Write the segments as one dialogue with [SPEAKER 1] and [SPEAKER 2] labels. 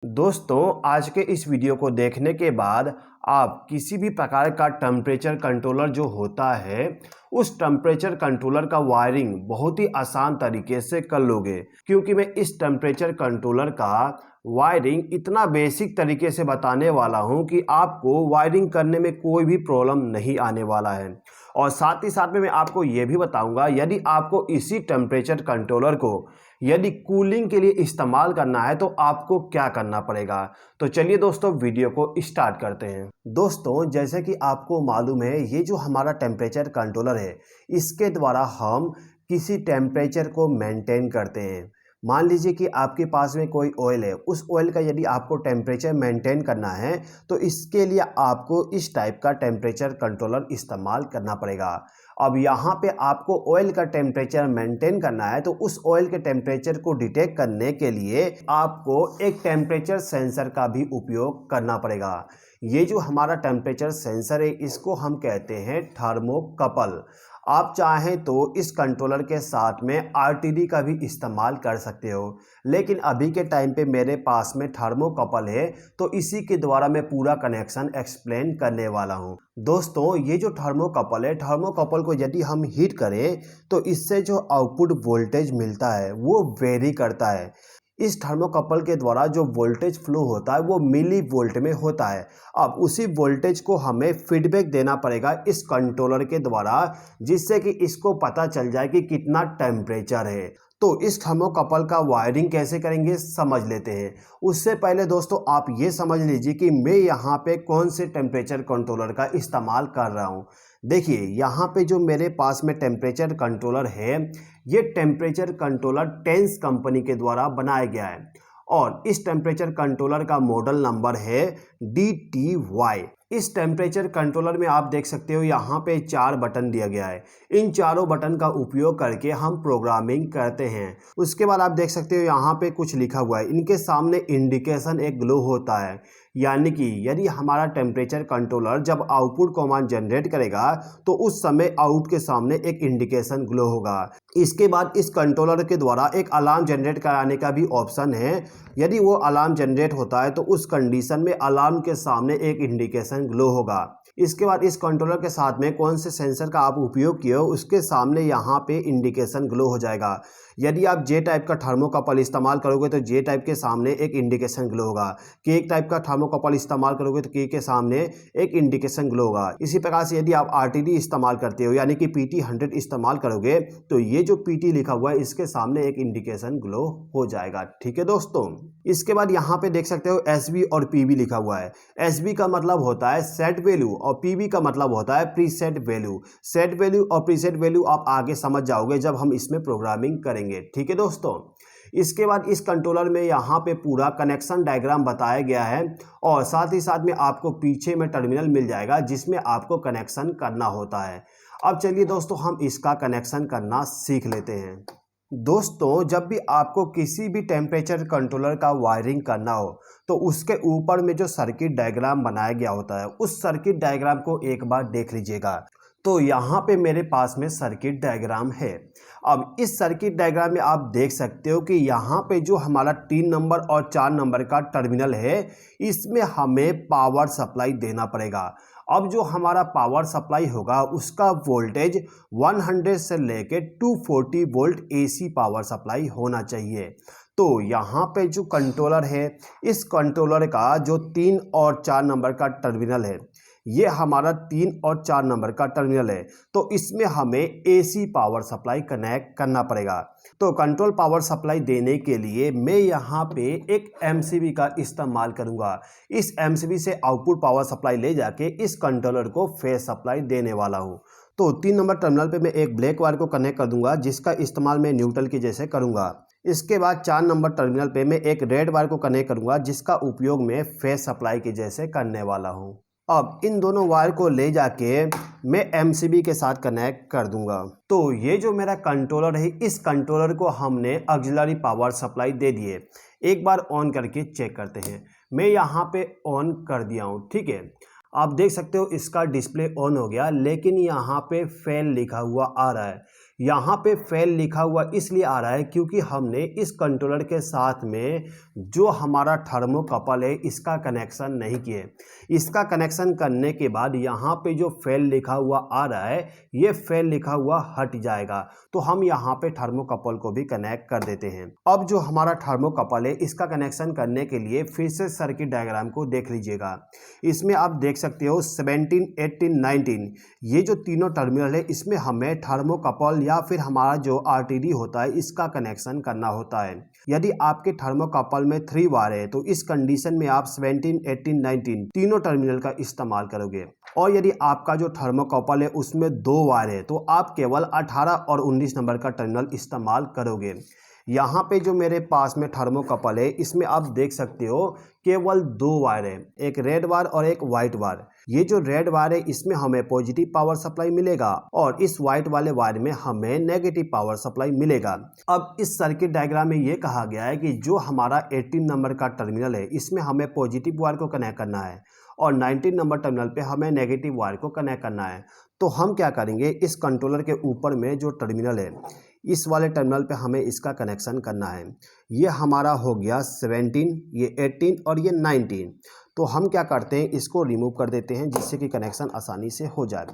[SPEAKER 1] दोस्तों, आज के इस वीडियो को देखने के बाद आप किसी भी प्रकार का टेम्परेचर कंट्रोलर जो होता है उस टेम्परेचर कंट्रोलर का वायरिंग बहुत ही आसान तरीके से कर लोगे, क्योंकि मैं इस टेम्परेचर कंट्रोलर का वायरिंग इतना बेसिक तरीके से बताने वाला हूं कि आपको वायरिंग करने में कोई भी प्रॉब्लम नहीं आने वाला है। और साथ ही साथ में मैं आपको ये भी बताऊंगा, यदि आपको इसी टेम्परेचर कंट्रोलर को यदि कूलिंग के लिए इस्तेमाल करना है तो आपको क्या करना पड़ेगा। तो चलिए दोस्तों, वीडियो को स्टार्ट करते हैं। दोस्तों, जैसे कि आपको मालूम है, ये जो हमारा टेम्परेचर कंट्रोलर है इसके द्वारा हम किसी टेम्परेचर को मेंटेन करते हैं। मान लीजिए कि आपके पास में कोई ऑयल है, उस ऑयल का यदि आपको टेम्परेचर मेंटेन करना है तो इसके लिए आपको इस टाइप का टेम्परेचर कंट्रोलर इस्तेमाल करना पड़ेगा। अब यहाँ पे आपको ऑयल का टेम्परेचर मेंटेन करना है तो उस ऑयल के टेम्परेचर को डिटेक्ट करने के लिए आपको एक टेम्परेचर सेंसर का भी उपयोग करना पड़ेगा। ये जो हमारा टेम्परेचर सेंसर है इसको हम कहते हैं थर्मोकपल। आप चाहें तो इस कंट्रोलर के साथ में आरटीडी का भी इस्तेमाल कर सकते हो, लेकिन अभी के टाइम पे मेरे पास में थर्मोकपल है तो इसी के द्वारा मैं पूरा कनेक्शन एक्सप्लेन करने वाला हूं। दोस्तों, ये जो थर्मोकपल है, थर्मोकपल को यदि हम हीट करें तो इससे जो आउटपुट वोल्टेज मिलता है वो वेरी करता है। इस थर्मोकपल के द्वारा जो वोल्टेज फ्लो होता है वो मिली वोल्ट में होता है। अब उसी वोल्टेज को हमें फीडबैक देना पड़ेगा इस कंट्रोलर के द्वारा, जिससे कि इसको पता चल जाए कि कितना टेम्परेचर है। तो इस थर्मोकपल का वायरिंग कैसे करेंगे समझ लेते हैं। उससे पहले दोस्तों, आप ये समझ लीजिए कि मैं यहाँ पे कौन से टेम्परेचर कंट्रोलर का इस्तेमाल कर रहा हूँ। देखिए, यहाँ पे जो मेरे पास में टेम्परेचर कंट्रोलर है, ये टेम्परेचर कंट्रोलर टेंस कंपनी के द्वारा बनाया गया है और इस टेम्परेचर कंट्रोलर का मॉडल नंबर है DTY। इस टेम्परेचर कंट्रोलर में आप देख सकते हो यहाँ पे 4 बटन दिया गया है। इन चारों बटन का उपयोग करके हम प्रोग्रामिंग करते हैं। उसके बाद आप देख सकते हो यहाँ पे कुछ लिखा हुआ है। इनके सामने इंडिकेशन एक ग्लो होता है, यानी कि यदि हमारा टेम्परेचर कंट्रोलर जब आउटपुट कमांड जनरेट करेगा तो उस समय आउट के सामने एक इंडिकेशन ग्लो होगा। इसके बाद इस कंट्रोलर के द्वारा एक अलार्म जनरेट कराने का भी ऑप्शन है। यदि वो अलार्म जनरेट होता है तो उस कंडीशन में अलार्म के सामने एक इंडिकेशन ग्लो होगा। इसके बाद इस कंट्रोलर के साथ में कौन से सेंसर का आप उपयोग किए हो उसके सामने यहाँ पे इंडिकेशन ग्लो हो जाएगा। यदि आप जे टाइप का थर्मोकपल इस्तेमाल करोगे तो जे टाइप के सामने एक इंडिकेशन ग्लो होगा। के एक टाइप का थर्मोकपल इस्तेमाल करोगे तो के सामने एक इंडिकेशन ग्लो होगा। इसी प्रकार से यदि आप आरटीडी इस्तेमाल करते हो यानी कि PT100 इस्तेमाल करोगे तो ये जो PT लिखा हुआ है इसके सामने एक इंडिकेशन ग्लो हो जाएगा। ठीक है दोस्तों, इसके बाद यहाँ पे देख सकते हो SB और PB लिखा हुआ है। SB का मतलब होता है सेट वैल्यू और PB का मतलब होता है प्रीसेट वैल्यू। सेट वैल्यू और प्रीसेट वैल्यू आप आगे समझ जाओगे जब हम इसमें प्रोग्रामिंग करेंगे। ठीक है दोस्तों, इसके बाद इस कंट्रोलर में यहाँ पे पूरा कनेक्शन डायग्राम बताया गया है और साथ ही साथ में आपको पीछे में टर्मिनल मिल जाएगा जिसमें आपको कनेक्शन करना होता है। अब चलिए दोस्तों, हम इसका कनेक्शन करना सीख लेते हैं। दोस्तों, जब भी आपको किसी भी टेम्परेचर कंट्रोलर का वायरिंग करना हो तो उसके ऊपर में जो सर्किट डायग्राम बनाया गया होता है उस सर्किट डायग्राम को एक बार देख लीजिएगा। तो यहाँ पे मेरे पास में सर्किट डायग्राम है। अब इस सर्किट डायग्राम में आप देख सकते हो कि यहाँ पे जो हमारा 3 नंबर और 4 नंबर का टर्मिनल है इसमें हमें पावर सप्लाई देना पड़ेगा। अब जो हमारा पावर सप्लाई होगा उसका वोल्टेज 100 से लेके 240 वोल्ट AC पावर सप्लाई होना चाहिए। तो यहाँ पे जो कंट्रोलर है, इस कंट्रोलर का जो 3 और 4 नंबर का टर्मिनल है, ये हमारा 3 और 4 नंबर का टर्मिनल है, तो इसमें हमें AC पावर सप्लाई कनेक्ट करना पड़ेगा। तो कंट्रोल पावर सप्लाई देने के लिए मैं यहाँ पे एक MCB का इस्तेमाल करूँगा। इस MCB से आउटपुट पावर सप्लाई ले जाके इस कंट्रोलर को फेज सप्लाई देने वाला हूँ। तो 3 नंबर टर्मिनल पे मैं एक ब्लैक वायर को कनेक्ट कर दूंगा जिसका इस्तेमाल मैं न्यूट्रल के जैसे करूँगा। इसके बाद 4 नंबर टर्मिनल पे मैं एक रेड वायर को कनेक्ट करूँगा जिसका उपयोग मैं फेज सप्लाई के जैसे करने वाला हूँ। अब इन दोनों वायर को ले जाके मैं MCB के साथ कनेक्ट कर दूंगा। तो ये जो मेरा कंट्रोलर है, इस कंट्रोलर को हमने ऑक्सिलरी पावर सप्लाई दे दिए। एक बार ऑन करके चेक करते हैं। मैं यहाँ पे ऑन कर दिया हूँ। ठीक है, आप देख सकते हो इसका डिस्प्ले ऑन हो गया, लेकिन यहाँ पे फेल लिखा हुआ आ रहा है। यहाँ पे फेल लिखा हुआ इसलिए आ रहा है क्योंकि हमने इस कंट्रोलर के साथ में जो हमारा थर्मोकपल है इसका कनेक्शन नहीं किए। इसका कनेक्शन करने के बाद यहाँ पे जो फेल लिखा हुआ आ रहा है ये फेल लिखा हुआ हट जाएगा, तो हम यहाँ पे थर्मोकपल को भी कनेक्ट कर देते हैं। अब जो हमारा थर्मोकपल है इसका कनेक्शन करने के लिए फिर से सर्किट डायग्राम को देख लीजिएगा। इसमें आप देख सकते हो 17, 18, 19 ये जो तीनों टर्मिनल है इसमें हमें थर्मोकपल या फिर हमारा जो आरटीडी होता है इसका कनेक्शन करना होता है। यदि आपके थर्मोकपल में 3 वायर है तो इस कंडीशन में आप 17, 18, 19 तीनों टर्मिनल का इस्तेमाल करोगे। और यदि आपका जो थर्मोकपल है उसमें 2 वायर है तो आप केवल 18 और 19 नंबर का टर्मिनल इस्तेमाल करोगे। यहाँ पे जो मेरे पास में थर्मोकपल है इसमें आप देख सकते हो केवल 2 वायर है, एक रेड वायर और एक वाइट वायर। ये जो रेड वायर है इसमें हमें पॉजिटिव पावर सप्लाई मिलेगा और इस वाइट वाले वायर में हमें नेगेटिव पावर सप्लाई मिलेगा। अब इस सर्किट डायग्राम में ये कहा गया है कि जो हमारा 18 नंबर का टर्मिनल है इसमें हमें पॉजिटिव वायर को कनेक्ट करना है और 19 नंबर टर्मिनल पे हमें नेगेटिव वायर को कनेक्ट करना है। तो हम क्या करेंगे, इस कंट्रोलर के ऊपर में जो टर्मिनल है इस वाले टर्मिनल पे हमें इसका कनेक्शन करना है। ये हमारा हो गया 17, ये 18 और ये 19। तो हम क्या करते हैं, इसको रिमूव कर देते हैं जिससे कि कनेक्शन आसानी से हो जाए।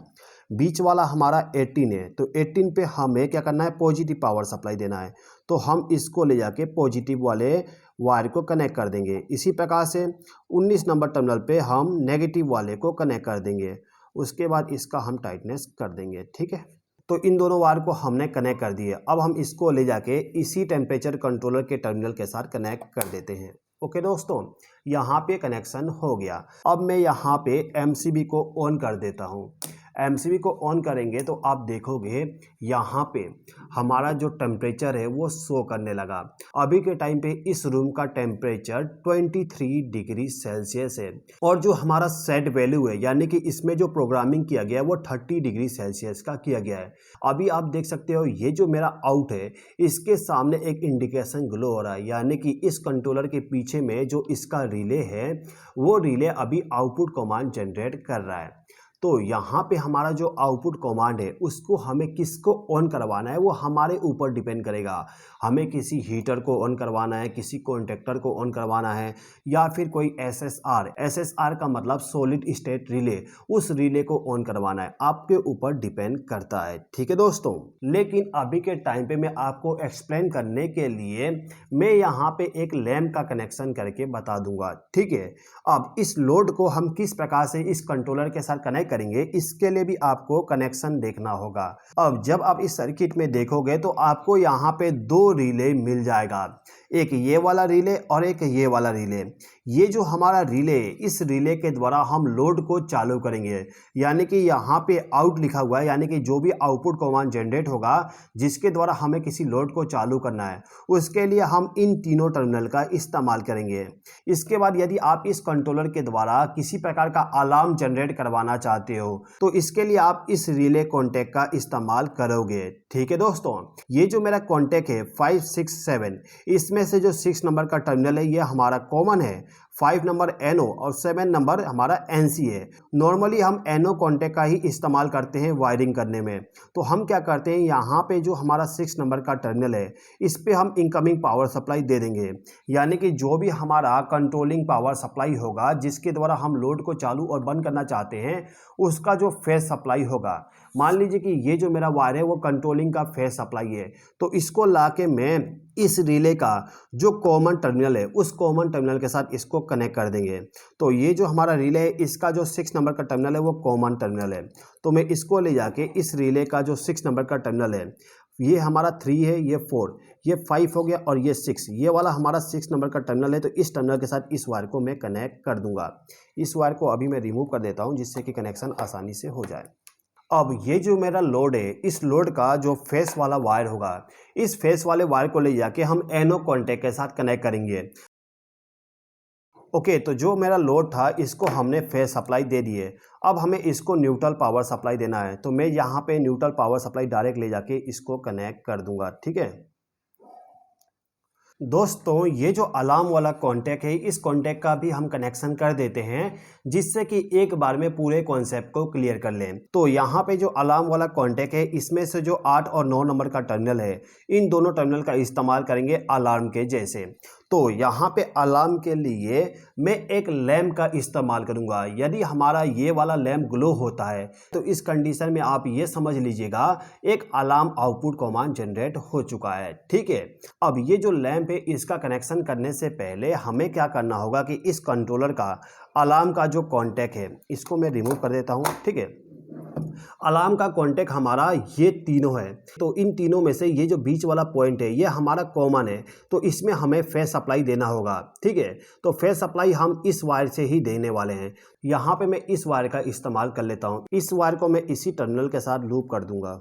[SPEAKER 1] बीच वाला हमारा 18 है तो 18 पे हमें क्या करना है, पॉजिटिव पावर सप्लाई देना है। तो हम इसको ले जाके पॉजिटिव वाले वायर को कनेक्ट कर देंगे। इसी प्रकार से 19 नंबर टर्मिनल पे हम नेगेटिव वाले को कनेक्ट कर देंगे। उसके बाद इसका हम टाइटनेस कर देंगे। ठीक है, तो इन दोनों वायर को हमने कनेक्ट कर दिए। अब हम इसको ले जाके इसी टेम्परेचर कंट्रोलर के टर्मिनल के साथ कनेक्ट कर देते हैं। ओके दोस्तों, यहाँ पे कनेक्शन हो गया। अब मैं यहाँ पे एमसीबी को ऑन कर देता हूँ। एमसीबी को ऑन करेंगे तो आप देखोगे यहाँ पे हमारा जो टेम्परेचर है वो शो करने लगा। अभी के टाइम पे इस रूम का टेम्परेचर 23 डिग्री सेल्सियस है और जो हमारा सेट वैल्यू है यानी कि इसमें जो प्रोग्रामिंग किया गया है वो 30 डिग्री सेल्सियस का किया गया है। अभी आप देख सकते हो ये जो मेरा आउट है इसके सामने एक इंडिकेशन ग्लो हो रहा है, यानी कि इस कंट्रोलर के पीछे में जो इसका रिले है वो रिले अभी आउटपुट कमांड जनरेट कर रहा है। तो यहाँ पे हमारा जो आउटपुट कमांड है उसको हमें किसको ऑन करवाना है वो हमारे ऊपर डिपेंड करेगा। हमें किसी हीटर को ऑन करवाना है, किसी कॉन्टेक्टर को ऑन करवाना है, या फिर कोई एसएसआर का मतलब सॉलिड स्टेट रिले, उस रिले को ऑन करवाना है। आपके ऊपर डिपेंड करता है। ठीक है दोस्तों, लेकिन अभी के टाइम पे मैं आपको एक्सप्लेन करने के लिए मैं यहाँ पे एक लैंप का कनेक्शन करके बता दूंगा। ठीक है, अब इस लोड को हम किस प्रकार से इस कंट्रोलर के साथ कनेक्ट करेंगे इसके लिए भी आपको कनेक्शन देखना होगा। अब जब आप इस सर्किट में देखोगे तो आपको यहाँ पे 2 रिले मिल जाएगा, एक ये वाला रिले और एक ये वाला रिले। ये जो हमारा रिले, इस रिले के द्वारा हम लोड को चालू करेंगे, यानी कि यहाँ पे आउट लिखा हुआ है, यानी कि जो भी आउटपुट कमांड जनरेट होगा जिसके द्वारा हमें किसी लोड को चालू करना है उसके लिए हम इन तीनों टर्मिनल का इस्तेमाल करेंगे। इसके बाद यदि आप इस कंट्रोलर के द्वारा किसी प्रकार का अलार्म जनरेट करवाना चाहते हो तो इसके लिए आप इस रिले कॉन्टैक्ट का इस्तेमाल करोगे। ठीक है दोस्तों, ये जो मेरा कॉन्टैक्ट है 5, 6, 7, इसमें से जो 6 नंबर का टर्मिनल है ये हमारा कॉमन है, 5 नंबर NO और 7 नंबर हमारा NC है। नॉर्मली हम NO कॉन्टैक्ट का ही इस्तेमाल करते हैं वायरिंग करने में। तो हम क्या करते हैं, यहाँ पे जो हमारा 6 नंबर का टर्मिनल है इस पे हम इनकमिंग पावर सप्लाई दे देंगे, यानी कि जो भी हमारा कंट्रोलिंग पावर सप्लाई होगा जिसके द्वारा हम लोड को चालू और बंद करना चाहते हैं उसका जो फेज सप्लाई होगा। मान लीजिए कि ये जो मेरा वायर है वो कंट्रोलिंग का फेज सप्लाई है, तो इसको लाके मैं इस रिले का जो कॉमन टर्मिनल है उस कॉमन टर्मिनल के साथ इसको कनेक्ट कर देंगे। तो ये जो हमारा रिले है इसका जो 6 नंबर का टर्मिनल है वो कॉमन टर्मिनल है। तो मैं इसको ले जाके इस रिले का जो 6 नंबर का टर्मिनल है, ये हमारा 3 है, ये 4, ये 5 हो गया और ये 6, ये वाला हमारा 6 नंबर का टर्मिनल है। तो इस टर्मिनल के साथ इस वायर को मैं कनेक्ट कर दूंगा। इस वायर को अभी मैं रिमूव कर देता हूँ जिससे कि कनेक्शन आसानी से हो जाए। अब ये जो मेरा लोड है इस लोड का जो फेस वाला वायर होगा इस फेस वाले वायर को ले जाके हम NO कॉन्टैक्ट के साथ कनेक्ट करेंगे। ओके, तो जो मेरा लोड था इसको हमने फेस सप्लाई दे दिए। अब हमें इसको न्यूट्रल पावर सप्लाई देना है, तो मैं यहाँ पे न्यूट्रल पावर सप्लाई डायरेक्ट ले जाके इसको कनेक्ट कर दूंगा। ठीक है, दोस्तों ये जो अलार्म वाला कॉन्टैक्ट है, इस कॉन्टैक्ट का भी हम कनेक्शन कर देते हैं जिससे कि एक बार में पूरे कॉन्सेप्ट को क्लियर कर लें। तो यहाँ पे जो अलार्म वाला कॉन्टैक्ट है, इसमें से जो 8 और 9 नंबर का टर्मिनल है, इन दोनों टर्मिनल का इस्तेमाल करेंगे अलार्म के जैसे। तो यहाँ पे अलार्म के लिए मैं एक लैम्प का इस्तेमाल करूँगा। यदि हमारा ये वाला लैम्प ग्लो होता है तो इस कंडीशन में आप ये समझ लीजिएगा एक अलार्म आउटपुट कमांड जनरेट हो चुका है। ठीक है, अब ये जो लैम्प है इसका कनेक्शन करने से पहले हमें क्या करना होगा कि इस कंट्रोलर का अलार्म का जो कॉन्टैक्ट है इसको मैं रिमूव कर देता हूँ। ठीक है, अलार्म का कॉन्टैक्ट हमारा ये तीनों है, तो इन तीनों में से ये जो बीच वाला पॉइंट है ये हमारा कॉमन है, तो इसमें हमें फेस सप्लाई देना होगा। ठीक है, तो फेस सप्लाई हम इस वायर से ही देने वाले हैं। यहाँ पे मैं इस वायर का इस्तेमाल कर लेता हूँ। इस वायर को मैं इसी टर्मिनल के साथ लूप कर दूंगा।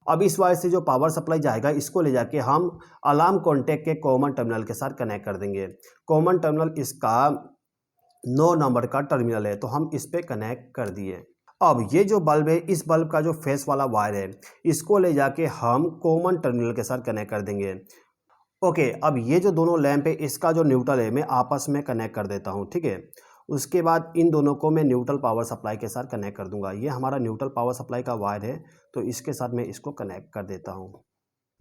[SPEAKER 1] अब इस वायर से जो पावर सप्लाई जाएगा इसको ले जाके हम अलार्म कॉन्टैक्ट के कॉमन टर्मिनल के साथ कनेक्ट कर देंगे। कॉमन टर्मिनल इसका 9 नंबर का टर्मिनल है, तो हम इस पे कनेक्ट कर दिए। अब ये जो बल्ब है, इस बल्ब का जो फेस वाला वायर है इसको ले जाके हम कॉमन टर्मिनल के साथ कनेक्ट कर देंगे। ओके, अब ये जो दोनों लैंप है इसका जो न्यूट्रल है मैं आपस में कनेक्ट कर देता हूँ। ठीक है, उसके बाद इन दोनों को मैं न्यूट्रल पावर सप्लाई के साथ कनेक्ट कर दूंगा। ये हमारा न्यूट्रल पावर सप्लाई का वायर है, तो इसके साथ मैं इसको कनेक्ट कर देता हूँ।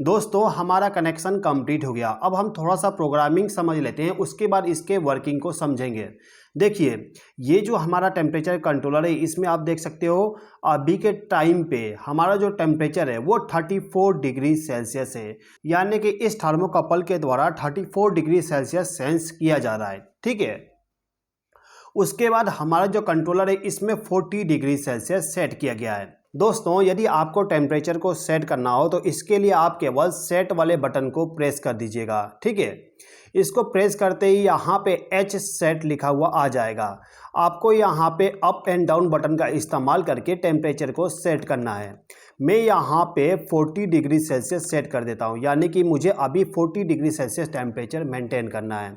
[SPEAKER 1] दोस्तों हमारा कनेक्शन कंप्लीट हो गया। अब हम थोड़ा सा प्रोग्रामिंग समझ लेते हैं, उसके बाद इसके वर्किंग को समझेंगे। देखिए, ये जो हमारा टेम्परेचर कंट्रोलर है इसमें आप देख सकते हो अभी के टाइम पे हमारा जो टेम्परेचर है वो 34 डिग्री सेल्सियस है, यानी कि इस थर्मोकपल के द्वारा 34 डिग्री सेल्सियस सेंस किया जा रहा है। ठीक है, उसके बाद हमारा जो कंट्रोलर है इसमें 40 डिग्री सेल्सियस सेट किया गया है। दोस्तों यदि आपको टेम्परेचर को सेट करना हो तो इसके लिए आप केवल सेट वाले बटन को प्रेस कर दीजिएगा। ठीक है, इसको प्रेस करते ही यहाँ पे एच सेट लिखा हुआ आ जाएगा। आपको यहाँ पे अप एंड डाउन बटन का इस्तेमाल करके टेम्परेचर को सेट करना है। मैं यहाँ पे 40 डिग्री सेल्सियस सेट कर देता हूँ, यानी कि मुझे अभी 40 डिग्री सेल्सियस टेम्परेचर मेंटेन करना है।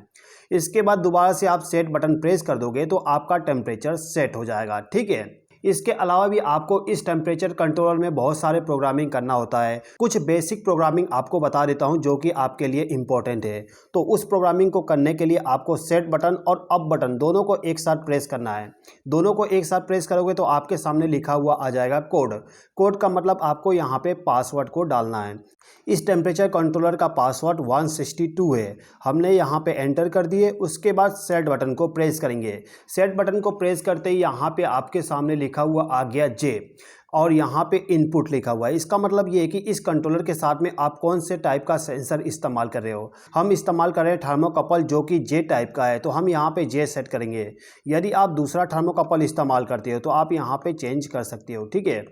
[SPEAKER 1] इसके बाद दोबारा से आप सेट बटन प्रेस कर दोगे तो आपका टेम्परेचर सेट हो जाएगा। ठीक है, इसके अलावा भी आपको इस टेम्परेचर कंट्रोलर में बहुत सारे प्रोग्रामिंग करना होता है। कुछ बेसिक प्रोग्रामिंग आपको बता देता हूं जो कि आपके लिए इम्पोर्टेंट है। तो उस प्रोग्रामिंग को करने के लिए आपको सेट बटन और अप बटन दोनों को एक साथ प्रेस करना है। दोनों को एक साथ प्रेस करोगे तो आपके सामने लिखा हुआ आ जाएगा कोड। कोड का मतलब आपको यहाँ पे पासवर्ड को डालना है। इस टेम्परेचर कंट्रोलर का पासवर्ड 162 है। हमने यहाँ पे एंटर कर दिए। उसके बाद सेट बटन को प्रेस करेंगे। सेट बटन को प्रेस करते ही यहाँ पे आपके सामने लिखा हुआ आ गया जे, और यहाँ पे इनपुट लिखा हुआ है। इसका मतलब ये है कि इस कंट्रोलर के साथ में आप कौन से टाइप का सेंसर इस्तेमाल कर रहे हो। हम इस्तेमाल कर रहे हैं थर्मोकपल जो कि जे टाइप का है, तो हम यहाँ पे जे सेट करेंगे। यदि आप दूसरा थर्मोकपल इस्तेमाल करते हो तो आप यहाँ पे चेंज कर सकते हो। ठीक है,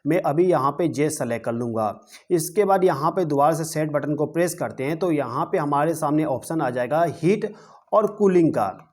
[SPEAKER 1] मैं अभी यहाँ पे जे सेलेक्ट कर लूँगा। इसके बाद यहाँ पे दोबारा से सेट बटन को प्रेस करते हैं तो यहाँ पे हमारे सामने ऑप्शन आ जाएगा हीट और कूलिंग का,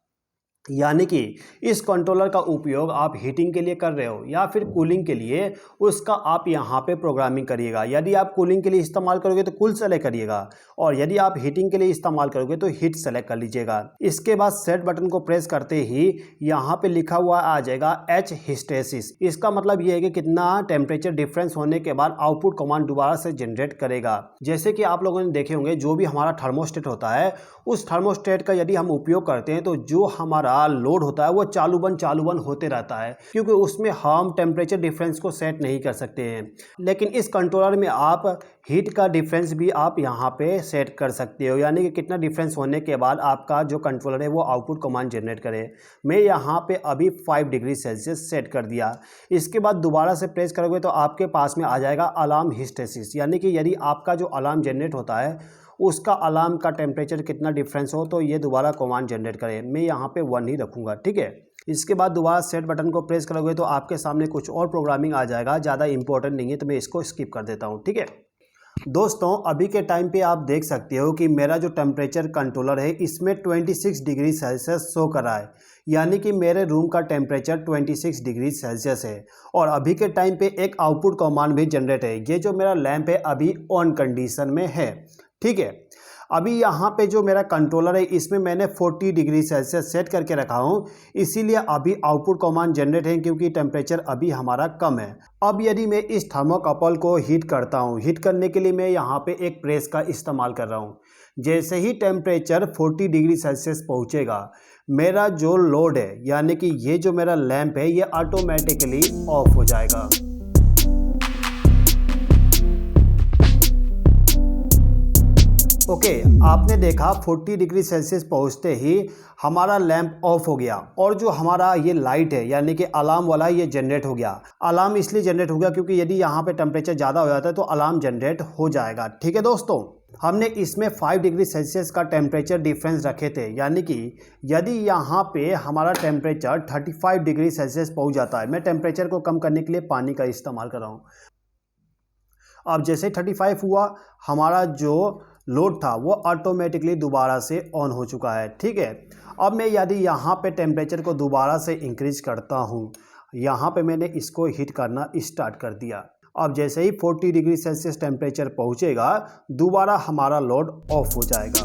[SPEAKER 1] यानी कि इस कंट्रोलर का उपयोग आप हीटिंग के लिए कर रहे हो या फिर कूलिंग के लिए, उसका आप यहाँ पे प्रोग्रामिंग करिएगा। यदि आप कूलिंग के लिए इस्तेमाल करोगे तो कूल सेलेक्ट करिएगा, और यदि आप हीटिंग के लिए इस्तेमाल करोगे तो हीट सेलेक्ट कर लीजिएगा। इसके बाद सेट बटन को प्रेस करते ही यहाँ पे लिखा हुआ आ जाएगा एच हिस्टेसिस। इसका मतलब ये है कि कितना टेम्परेचर डिफरेंस होने के बाद आउटपुट कमांड दोबारा से जनरेट करेगा। जैसे कि आप लोगों ने देखे होंगे जो भी हमारा थर्मोस्टेट होता है, उस थर्मोस्टेट का यदि हम उपयोग करते हैं तो जो हमारा लोड होता है वो चालू बंद होते रहता है, क्योंकि उसमें हम टेम्परेचर डिफरेंस को सेट नहीं कर सकते हैं। लेकिन इस कंट्रोलर में आप हीट का डिफरेंस भी आप यहाँ पे सेट कर सकते हो, यानी कि कितना डिफरेंस होने के बाद आपका जो कंट्रोलर है वो आउटपुट कमांड जनरेट करे। मैं यहाँ पे अभी 5 डिग्री सेल्सियस सेट कर दिया। इसके बाद दोबारा से प्रेस करोगे तो आपके पास में आ जाएगा अलार्म हिस्टेसिस, यानी कि यदि आपका जो अलार्म जनरेट होता है उसका अलार्म का टेम्परेचर कितना डिफरेंस हो तो ये दोबारा कमांड जनरेट करे। मैं यहाँ पे 1 ही रखूँगा। ठीक है, इसके बाद दोबारा सेट बटन को प्रेस करोगे तो आपके सामने कुछ और प्रोग्रामिंग आ जाएगा, ज़्यादा इंपॉर्टेंट नहीं है तो मैं इसको स्किप कर देता हूँ। ठीक है दोस्तों, अभी के टाइम पे आप देख सकते हो कि मेरा जो टेम्परेचर कंट्रोलर है इसमें 26 डिग्री सेल्सियस शो कर रहा है, यानी कि मेरे रूम का टेम्परेचर 26 डिग्री सेल्सियस है। और अभी के टाइम पे एक आउटपुट कमांड भी जनरेट है। ये जो मेरा लैंप है अभी ऑन कंडीशन में है। ठीक है, अभी यहाँ पे जो मेरा कंट्रोलर है इसमें मैंने 40 डिग्री सेल्सियस सेट करके रखा हूँ, इसीलिए अभी आउटपुट कमांड जनरेट है क्योंकि टेम्परेचर अभी हमारा कम है। अब यदि मैं इस थर्मोकपल को हीट करता हूँ, हीट करने के लिए मैं यहाँ पे एक प्रेस का इस्तेमाल कर रहा हूँ। जैसे ही टेम्परेचर 40 डिग्री सेल्सियस पहुँचेगा, मेरा जो लोड है यानी कि ये जो मेरा लैंप है ये ऑटोमेटिकली ऑफ हो जाएगा। ओके, आपने देखा 40 डिग्री सेल्सियस पहुंचते ही हमारा लैंप ऑफ हो गया और जो हमारा ये लाइट है यानी कि अलार्म वाला ये जनरेट हो गया। अलार्म इसलिए जनरेट हो गया क्योंकि यदि यहाँ पे टेम्परेचर ज़्यादा हो जाता है तो अलार्म जनरेट हो जाएगा। ठीक है दोस्तों, हमने इसमें 5 डिग्री सेल्सियस का टेम्परेचर डिफरेंस रखे थे, यानी कि यदि यहाँ पे हमारा टेम्परेचर 35 डिग्री सेल्सियस पहुँच जाता है, मैं टेम्परेचर को कम करने के लिए पानी का इस्तेमाल कर रहा हूँ। अब जैसे 35 हुआ, हमारा जो लोड था वो ऑटोमेटिकली दोबारा से ऑन हो चुका है। ठीक है, अब मैं यदि यहाँ पे टेम्परेचर को दोबारा से इंक्रीज करता हूँ, यहाँ पे मैंने इसको हीट करना स्टार्ट कर दिया। अब जैसे ही 40 डिग्री सेल्सियस टेम्परेचर पहुँचेगा, दोबारा हमारा लोड ऑफ हो जाएगा।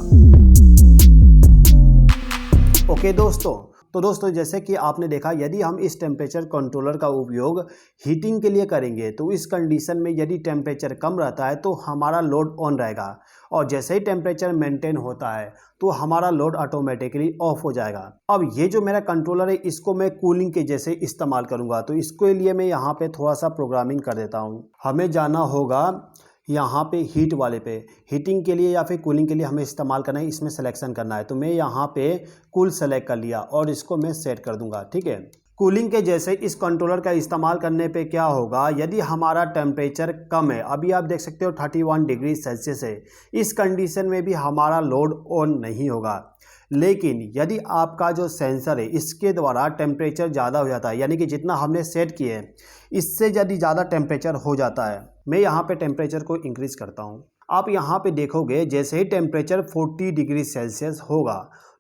[SPEAKER 1] ओके दोस्तों, तो दोस्तों जैसे कि आपने देखा, यदि हम इस टेम्परेचर कंट्रोलर का उपयोग हीटिंग के लिए करेंगे तो इस कंडीशन में यदि टेम्परेचर कम रहता है तो हमारा लोड ऑन रहेगा और जैसे ही टेम्परेचर मेंटेन होता है तो हमारा लोड ऑटोमेटिकली ऑफ हो जाएगा। अब ये जो मेरा कंट्रोलर है इसको मैं कूलिंग के जैसे इस्तेमाल करूँगा, तो इसके लिए मैं यहाँ पे थोड़ा सा प्रोग्रामिंग कर देता हूँ। हमें जाना होगा यहाँ पे हीट वाले पे, हीटिंग के लिए या फिर कूलिंग के लिए हमें इस्तेमाल करना है, इसमें सिलेक्शन करना है। तो मैं यहाँ पे कूल सेलेक्ट कर लिया और इसको मैं सेट कर दूंगा। ठीक है, कूलिंग के जैसे इस कंट्रोलर का इस्तेमाल करने पे क्या होगा, यदि हमारा टेम्परेचर कम है, अभी आप देख सकते हो 31 डिग्री सेल्सियस है, इस कंडीशन में भी हमारा लोड ऑन नहीं होगा। लेकिन यदि आपका जो सेंसर है इसके द्वारा टेम्परेचर ज़्यादा हो जाता है, यानी कि जितना हमने सेट किए हैं इससे यदि ज़्यादा टेम्परेचर हो जाता है, मैं यहाँ पे टेम्परेचर को इंक्रीज़ करता हूँ। आप यहाँ पे देखोगे जैसे ही टेम्परेचर 40 डिग्री सेल्सियस होगा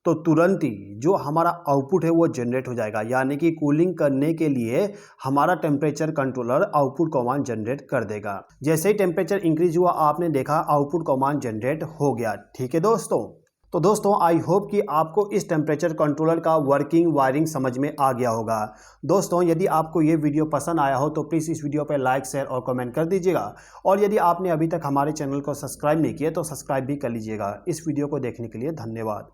[SPEAKER 1] तो तुरंत ही जो हमारा आउटपुट है वो जनरेट हो जाएगा, यानी कि कूलिंग करने के लिए हमारा temperature controller output command generate कर देगा। जैसे ही टेम्परेचर इंक्रीज हुआ, आपने देखा आउटपुट कमांड जनरेट हो गया। ठीक है दोस्तों, तो दोस्तों आई होप कि आपको इस टेम्परेचर कंट्रोलर का वर्किंग वायरिंग समझ में आ गया होगा। दोस्तों यदि आपको ये वीडियो पसंद आया हो तो प्लीज़ इस वीडियो पर लाइक शेयर और कमेंट कर दीजिएगा और यदि आपने अभी तक हमारे चैनल को सब्सक्राइब नहीं किया तो सब्सक्राइब भी कर लीजिएगा। इस वीडियो को देखने के लिए धन्यवाद।